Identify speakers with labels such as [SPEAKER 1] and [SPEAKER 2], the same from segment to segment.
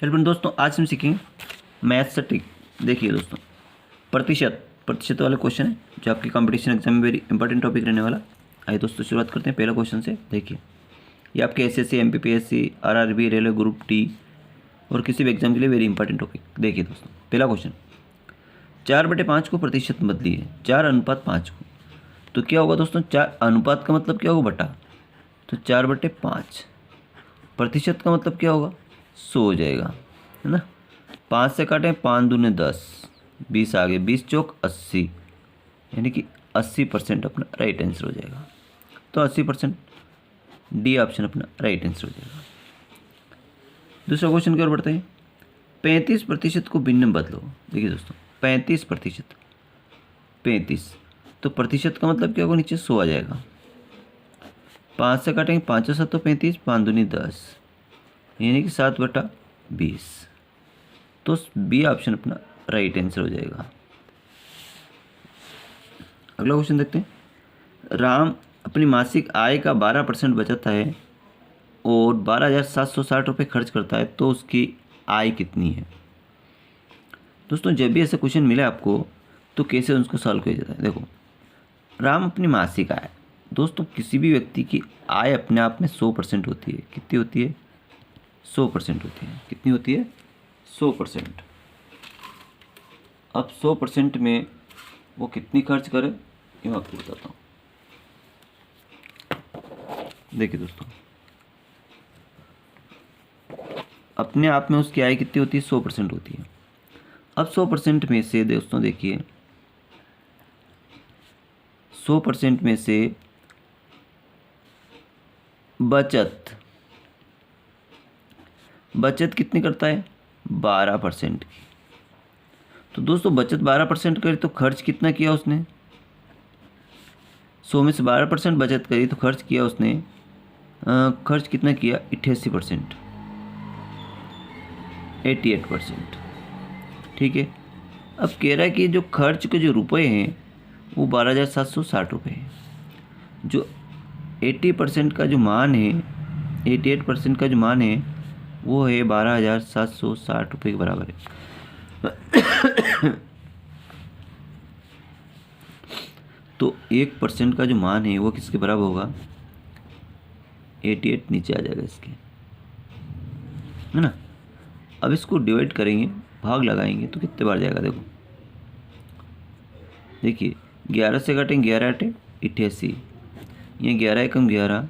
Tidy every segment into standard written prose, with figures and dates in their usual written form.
[SPEAKER 1] Hello दोस्तों, आज हम सीखेंगे मैथ से ट्रिक। देखिए दोस्तों, प्रतिशत वाले क्वेश्चन है जो आपके कंपटीशन एग्जाम में वेरी इंपॉर्टेंट टॉपिक रहने वाला। आइए दोस्तों शुरुआत करते हैं पहला क्वेश्चन से। देखिए, ये आपके SSC, MPPSC, RRB, railway group D और किसी भी एग्जाम के लिए वेरी इंपॉर्टेंट टॉपिक। देखिए दोस्तों, पहला क्वेश्चन, 4/5 को प्रतिशत में बदलिए 4:5 को। तो क्या होगा दोस्तों, 4 अनुपात का मतलब क्या होगा, बटा। तो 4/5 प्रतिशत का मतलब क्या होगा, 100 हो जाएगा, है ना। 5 से काटें, 5 दूने 10, 20 आ गए, 20 चौक 80, यानी कि 80% अपना राइट आंसर हो जाएगा। तो 80% डी ऑप्शन अपना राइट आंसर हो जाएगा। दूसरा क्वेश्चन की ओर बढ़ते हैं। 35% को भिन्न में बदलो। देखिए दोस्तों, 35%, 35 तो प्रतिशत का मतलब क्या होगा, नीचे 100 आ जाएगा। 5 से काटेंगे, 5 7 35, 5 दूनी 10, यानी कि 7/20। तो बी ऑप्शन अपना राइट आंसर हो जाएगा। अगला क्वेश्चन देखते हैं। राम अपनी मासिक आय का 12% बचाता है और 12,760 रुपये खर्च करता है, तो उसकी आय कितनी है। दोस्तों, जब भी ऐसा क्वेश्चन मिले आपको तो कैसे उसको सॉल्व किया जाता है। देखो, राम अपनी मासिक आय, दोस्तों किसी भी व्यक्ति की आय अपने आप में 100% होती है। कितनी होती है, 100% होती है। कितनी होती है, 100%। अब 100% में वो कितनी खर्च करे, ये मैं आपको बताता हूँ। देखिए दोस्तों, अपने आप में उसकी आय कितनी होती है, 100% होती है। अब 100% में से दोस्तों देखिए, 100% में से बचत कितनी करता है, 12% की। तो दोस्तों बचत 12% करी तो खर्च कितना किया उसने, 100 में से 12% बचत करी तो खर्च किया उसने, खर्च कितना किया, 88%, 88%। ठीक है। अब कह रहा है कि जो खर्च के जो रुपए हैं वो 12,760 रुपये हैं। जो 80% का जो मान है, 88% का जो मान है वो है 12,760 रुपये के बराबर है। तो 1% का जो मान है वो किसके बराबर होगा, 88 नीचे आ जाएगा इसके, है ना। अब इसको डिवाइड करेंगे, भाग लगाएंगे तो कितने बार जाएगा। देखो देखिए, 11 से काटेंगे, 11 8 88, ये 11 एकम 11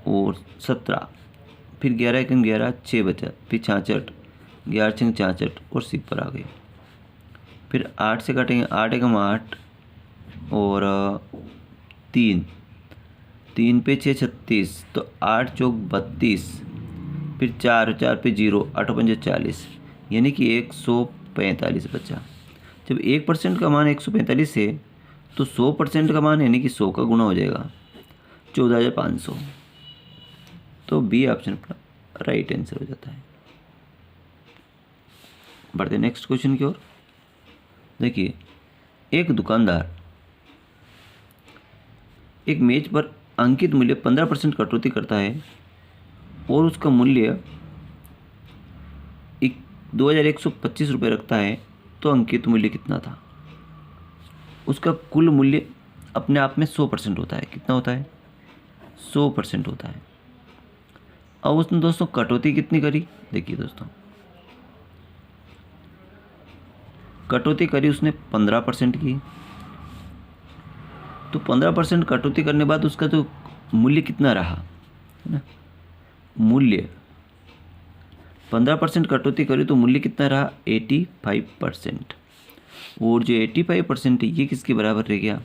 [SPEAKER 1] और 17, फिर 11 एकम 11, 6 बचा, फिर 66, 11 छंग 66 और 6 पर आ गए। फिर 8 से काटेंगे, 8 एकम 8 और 3 पे 6 36, तो 8 चौक 32, फिर 4 पे 0, 8 पंजे 40, यानी कि 145 बचा। जब 1% का मान 145 है तो 100% का मान यानी कि 100 का गुना हो जाएगा, 14,500। तो बी ऑप्शन अपना राइट आंसर हो जाता है। बढ़ते नेक्स्ट क्वेश्चन की ओर। देखिए, एक दुकानदार एक मेज पर अंकित मूल्य 15% कटौती करता है और उसका मूल्य 2,125 रुपये रखता है, तो अंकित मूल्य कितना था। उसका कुल मूल्य अपने आप में 100% होता है। कितना होता है, 100% होता है। अब उसने दोस्तों कटौती कितनी करी, देखिए दोस्तों, कटौती करी उसने 15% की। तो 15% कटौती करने के बाद उसका तो मूल्य कितना रहा, है ना। मूल्य 15% कटौती करी तो मूल्य कितना रहा, 85%। और जो 85% है ये किसके बराबर रह गया,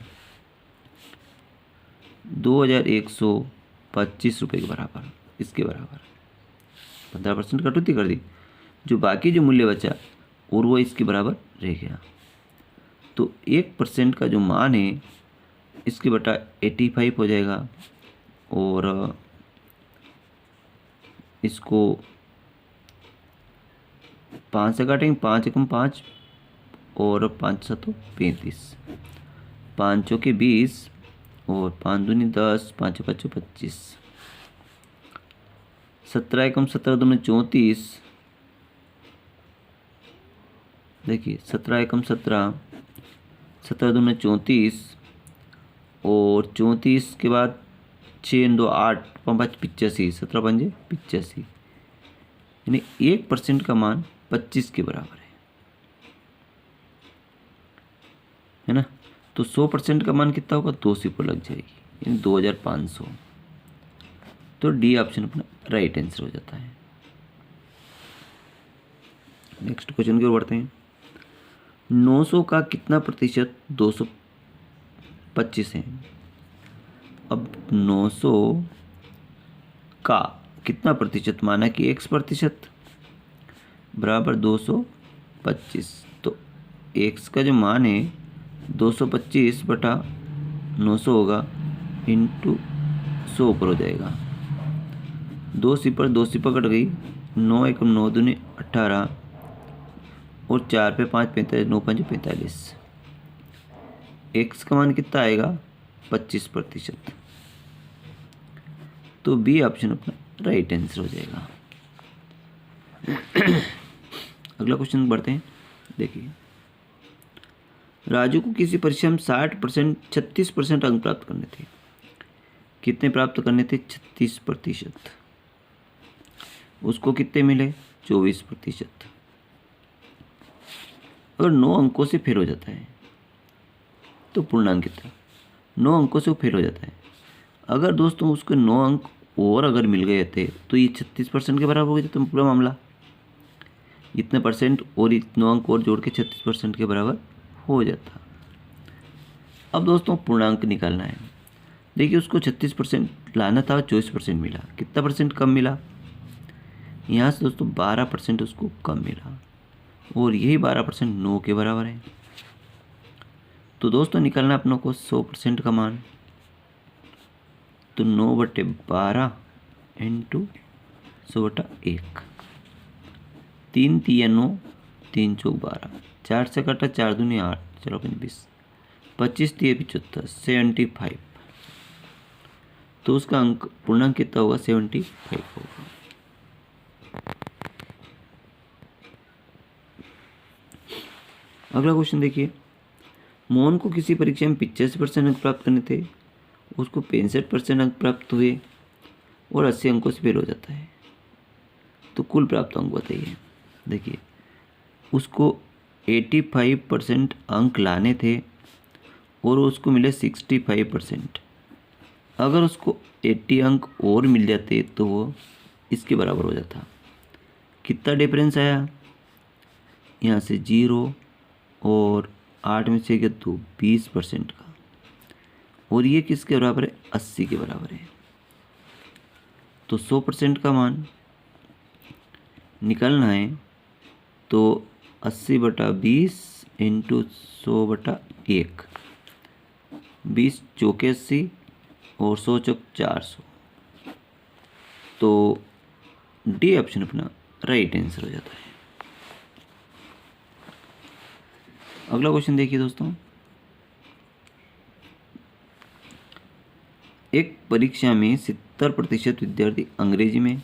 [SPEAKER 1] 2,125 रुपये के बराबर, इसके बराबर। 15% कटौती कर दी, जो बाकी जो मूल्य बचा और वो इसके बराबर रह गया। तो 1% का जो मान है इसके बटा 85 हो जाएगा। और इसको 5 से काटेंगे, 5 एकम 5 और 5 7 35, 5 चौके 20 और 5 दूनी 10, 5 5 25, 17 एकम 17 दूनी 34, देखिए 17 एकम 17, 17 दूनी 34 और 34 के बाद 6 2 8 5 85, 17 पंजे 85, यानी 1% का मान 25 के बराबर है ना। तो 100% का मान कितना होगा, 2 सिफर लग जाएगी, यानी 2500। तो डी ऑप्शन अपना राइट आंसर हो जाता है। नेक्स्ट क्वेश्चन की ओर बढ़ते हैं। 900 का कितना प्रतिशत 225 है। अब 900 का कितना प्रतिशत, माना कि x% बराबर 225, तो x का जो मान है 225 बटा 900 होगा, इंटू 100 ऊपर हो जाएगा। 2 सिफर कट गई, 9 एकम 9 दूनी 18 और 4 पे 5 45, 9 5 45। एक्स का मान कितना आएगा, 25%। तो बी ऑप्शन अपना राइट आंसर हो जाएगा। अगला क्वेश्चन बढ़ते हैं। देखिए, राजू को किसी परीक्षा में 36% अंक प्राप्त करने थे। कितने प्राप्त करने थे, 36%। उसको कितने मिले, 24%। अगर 9 अंकों से फेल हो जाता है तो पूर्णांक कितना, 9 अंकों से वो फेल हो जाता है। अगर दोस्तों उसको 9 अंक और अगर मिल गए थे तो ये 36% के बराबर हो गया, तो पूरा मामला इतने परसेंट और 9 अंक और जोड़ के 36% के बराबर हो जाता। अब दोस्तों पूर्णांक निकालना है। देखिए, उसको 36% लाना था, 24% मिला, कितना परसेंट कम मिला, यहाँ से दोस्तों 12% उसको कम मिला, और यही 12% 9 के बराबर है। तो दोस्तों निकालना अपनों को 100% का मान, तो 9/12 इंटू 100/1, 3 तिया 9, 3 चौक 12, 4 से कटा 4 दूनी 8, चलो 20, 25 तिया 75, 75। तो उसका अंक पूर्णांक कितना होगा, 75 होगा। अगला क्वेश्चन देखिए, मोहन को किसी परीक्षा में 85% अंक प्राप्त करने थे। उसको 65% अंक प्राप्त हुए और 80 अंकों से फेल हो जाता है। तो कुल प्राप्त अंक बताइए। देखिए, उसको 85% अंक लाने थे और उसको मिले 65%। अगर उसको 80 अंक और मिल जाते तो वो इसके बराबर हो जाता। कितना डिफरेंस आया, यहाँ से 0 और 8 में से गया तो 20% का, और ये किसके बराबर है, 80 के बराबर है। तो 100% का मान निकालना है, तो 80/20 इंटू 100/1, 20 चौके 80 और 100 चौक 400। तो डी ऑप्शन अपना राइट आंसर हो जाता है। अगला क्वेश्चन देखिए दोस्तों, एक परीक्षा में 70% विद्यार्थी अंग्रेजी में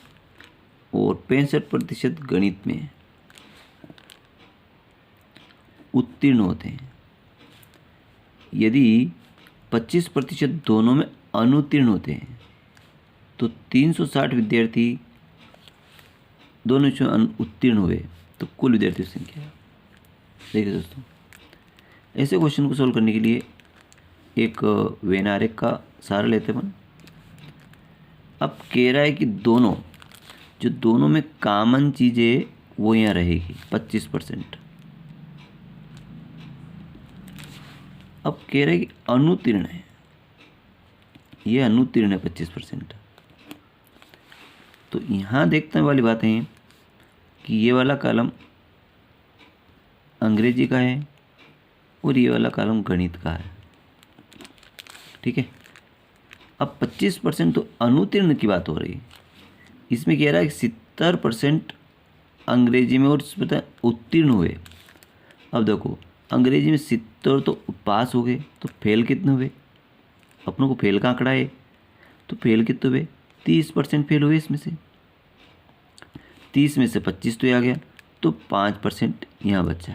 [SPEAKER 1] और 65% गणित में उत्तीर्ण होते हैं। यदि 25% दोनों में अनुत्तीर्ण होते हैं तो 360 विद्यार्थी दोनों में उत्तीर्ण हुए तो कुल विद्यार्थियों की संख्या। देखिए दोस्तों, ऐसे क्वेश्चन को सॉल्व करने के लिए एक वेन आरेख का सहारा लेते हैं। अब कह रहा है कि दोनों में कॉमन चीज़ें वो यहाँ रहेगी 25%। अब कह रहा है कि अनुत्तीर्ण है, ये अनुत्तीर्ण है 25%। तो यहाँ देखने वाली बात है कि ये वाला कॉलम अंग्रेजी का है और ये वाला कॉलम गणित का है, ठीक है। अब 25% तो अनुत्तीर्ण की बात हो रही है, इसमें कह रहा है कि 70% अंग्रेजी में और उत्तीर्ण हुए। अब देखो, अंग्रेजी में 70 तो पास हो गए, तो फेल कितने हुए, अपनों को फेल का आंकड़ा है, तो फेल कितने हुए, 30% फेल हुए। इसमें से 30 में से 25 तो आ गया, तो 5% यहाँ बचा।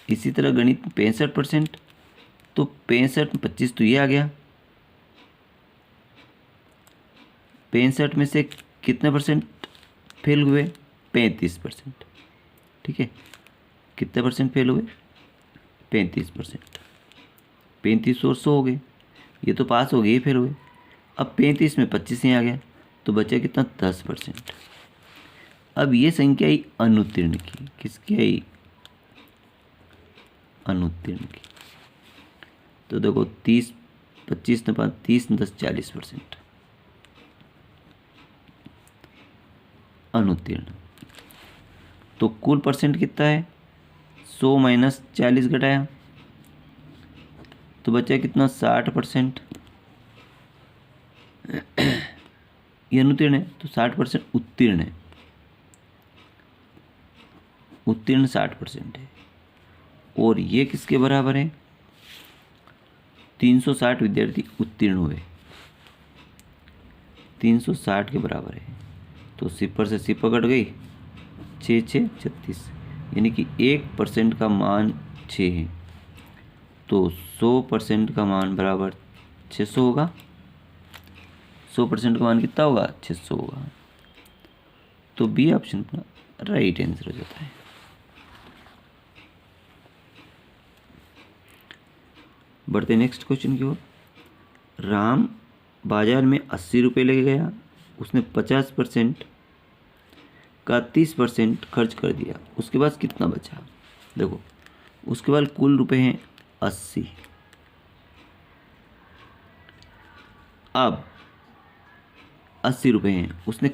[SPEAKER 1] इसी तरह गणित 65%, तो 65 में 25 तो ये आ गया। 65 में से कितने परसेंट फेल हुए? 35%। ठीक है, कितने परसेंट फेल हुए? 35%। 35 और 100 हो गए, ये तो पास हो गए, ये फेल हुए। अब 35 में 25 ही आ गया, तो बचा कितना? 10%। अब ये संख्या आई अनुत्तीर्ण की। किसकी आई? अनुत्तीर्ण की। तो देखो 30, 25 ने 5, 30 10 40%। अनुत्तीर्ण। तो कुल परसेंट कितना है? 100 माइनस 40 घटाया तो बचा कितना? 60%। ये अनुत्तीर्ण है, तो 60% उत्तीर्ण है। उत्तीर्ण 60% है। और ये किसके बराबर है? 360 विद्यार्थी उत्तीर्ण हुए, 360 के बराबर है। तो सिपर से सिपर कट गई, 6 6 36, यानी कि 1% का मान 6 है। तो 100% का मान बराबर 600 होगा। 100% का मान कितना होगा? 600 होगा। तो बी ऑप्शन अपना राइट आंसर हो जाता है। बढ़ते नेक्स्ट क्वेश्चन की ओर। राम बाजार में 80 रुपये लेके गया, उसने 50% का 30% खर्च कर दिया, उसके पास कितना बचा? देखो, उसके बाद कुल रुपए हैं 80। अब 80 रुपये हैं उसने,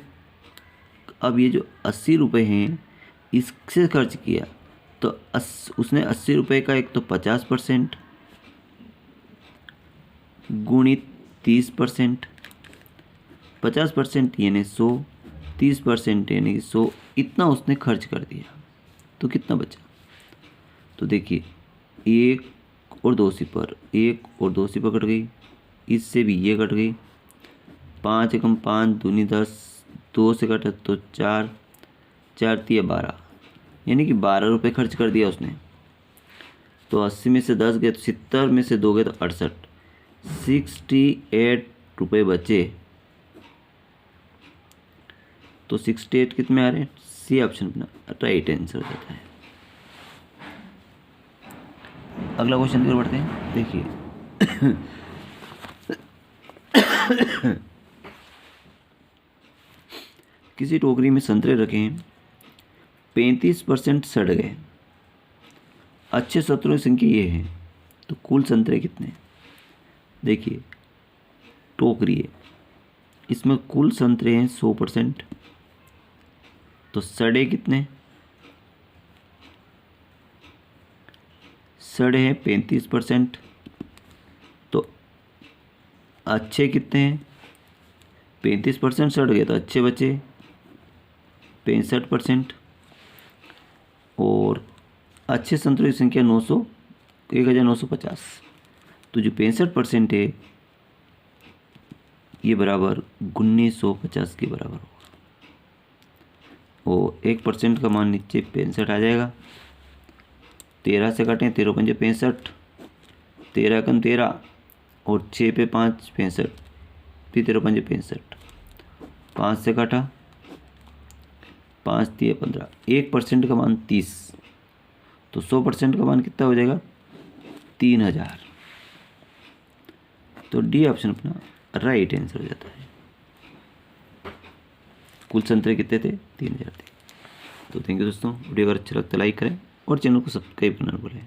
[SPEAKER 1] अब ये जो 80 रुपये हैं इससे खर्च किया, तो उसने 80 रुपये का एक तो 50% गुणित 30%, 50% यानी 100, 30% यानी 100, इतना उसने खर्च कर दिया। तो कितना बचा? तो देखिए, 1 और 2 सिपर, 1 और 2 सिपर कट गई, इससे भी ये कट गई। 5 एकम 5 दूनी 10, 2 से कटा तो 4, 4 तिया 12, यानी कि 12 रुपये खर्च कर दिया उसने। तो 80 में से 10 गए तो 70, में से 2 गए तो 68, 68 रुपये बचे। तो 68 कितने आ रहे हैं? सी ऑप्शन अपना राइट आंसर हो जाता है। अगला क्वेश्चन की ओर बढ़ते हैं। देखिए किसी टोकरी में संतरे रखे हैं, 35% सड़ गए, अच्छे संतरों की संख्या ये है, तो कुल संतरे कितने? देखिए, टोकरी है, इसमें कुल संतरे हैं 100%, तो सड़े कितने? सड़े हैं 35%, तो अच्छे कितने हैं? 35% सड़ गए तो अच्छे बचे 65%, और अच्छे संतरों की संख्या 900, 1950, तो जो 65% है ये बराबर 1950 के बराबर होगा। और 1% का मान नीचे 65 आ जाएगा। 13 से काटें, 13 पंजे 65, 13 कम 13 और 6 पे 5 65, फिर 13 पंजे 65, 5 से काटा, 5 तिया 15, 1% का मान 30, तो 100% का मान कितना हो जाएगा? 3000। तो डी ऑप्शन अपना राइट आंसर हो जाता है। कुल संतरे कितने थे? 3000 थे। तो थैंक यू दोस्तों, वीडियो अगर अच्छा लगता है लाइक करें और चैनल को सब्सक्राइब करना न भूलें।